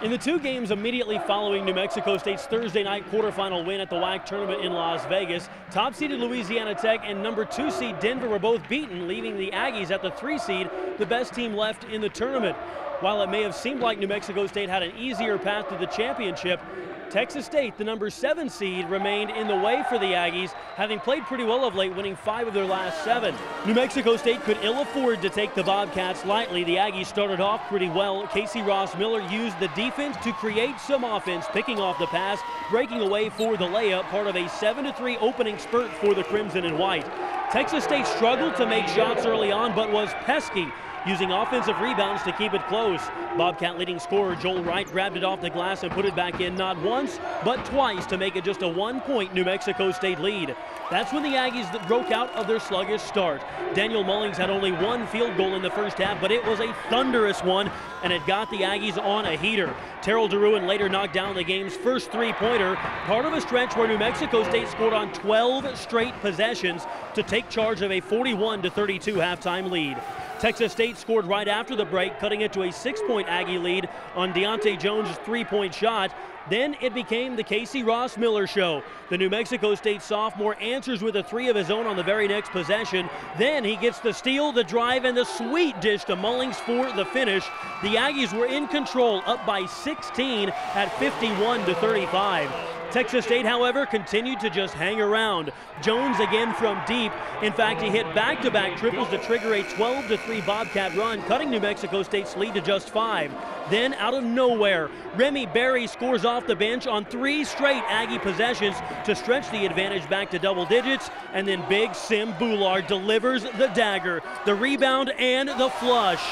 In the two games immediately following New Mexico State's Thursday night quarterfinal win at the WAC tournament in Las Vegas, top-seeded Louisiana Tech and number 2 seed Denver were both beaten, leaving the Aggies at the 3 seed, the best team left in the tournament. While it may have seemed like New Mexico State had an easier path to the championship, Texas State, the number 7 seed, remained in the way for the Aggies, having played pretty well of late, winning 5 of their last 7. New Mexico State could ill afford to take the Bobcats lightly. The Aggies started off pretty well. Casey Ross Miller used the defense to create some offense, picking off the pass, breaking away for the layup, part of a 7-3 opening spurt for the Crimson and White. Texas State struggled to make shots early on, but was pesky, using offensive rebounds to keep it close. Bobcat leading scorer Joel Wright grabbed it off the glass and put it back in not once, but twice to make it just a 1-point New Mexico State lead. That's when the Aggies broke out of their sluggish start. Daniel Mullings had only 1 field goal in the first half, but it was a thunderous one, and it got the Aggies on a heater. Terrell DeRuin later knocked down the game's first 3-pointer, part of a stretch where New Mexico State scored on 12 straight possessions to take charge of a 41-32 halftime lead. Texas State scored right after the break, cutting it to a 6-point Aggie lead on Deontay Jones' 3-point shot. Then it became the Casey Ross Miller show. The New Mexico State sophomore answers with a 3 of his own on the very next possession. Then he gets the steal, the drive, and the sweet dish to Mullings for the finish. The Aggies were in control, up by 16 at 51-35. Texas State, however, continued to just hang around. Jones again from deep. In fact, he hit back-to-back triples to trigger a 12-3 Bobcat run, cutting New Mexico State's lead to just 5. Then, out of nowhere, Remy Berry scores off the bench on 3 straight Aggie possessions to stretch the advantage back to double digits. And then big Sim Boulard delivers the dagger, the rebound, and the flush.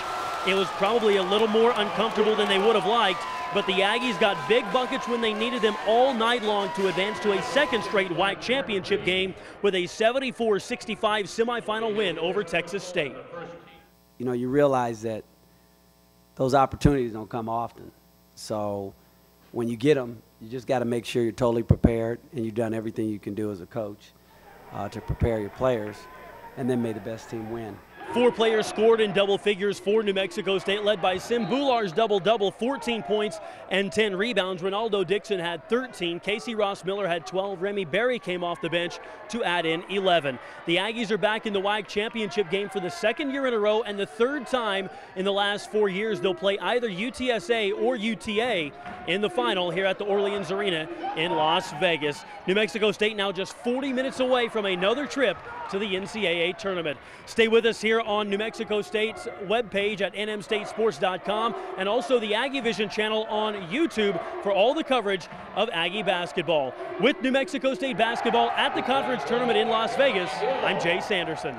It was probably a little more uncomfortable than they would have liked, but the Aggies got big buckets when they needed them all night long to advance to a second straight WAC championship game with a 74-65 semifinal win over Texas State. You know, you realize that those opportunities don't come often. So when you get them, you just got to make sure you're totally prepared and you've done everything you can do as a coach to prepare your players, and then may the best team win. 4 players scored in double figures for New Mexico State, led by Sim Boulard's double-double, 14 points and 10 rebounds. Ronaldo Dixon had 13. Casey Ross Miller had 12. Remy Berry came off the bench to add in 11. The Aggies are back in the WAC championship game for the 2nd year in a row and the 3rd time in the last 4 years they'll play either UTSA or UTA in the final here at the Orleans Arena in Las Vegas. New Mexico State now just 40 minutes away from another trip to the NCAA tournament. Stay with us here on New Mexico State's webpage at nmstatesports.com and also the Aggie Vision channel on YouTube for all the coverage of Aggie basketball. With New Mexico State basketball at the conference tournament in Las Vegas, I'm Jay Sanderson.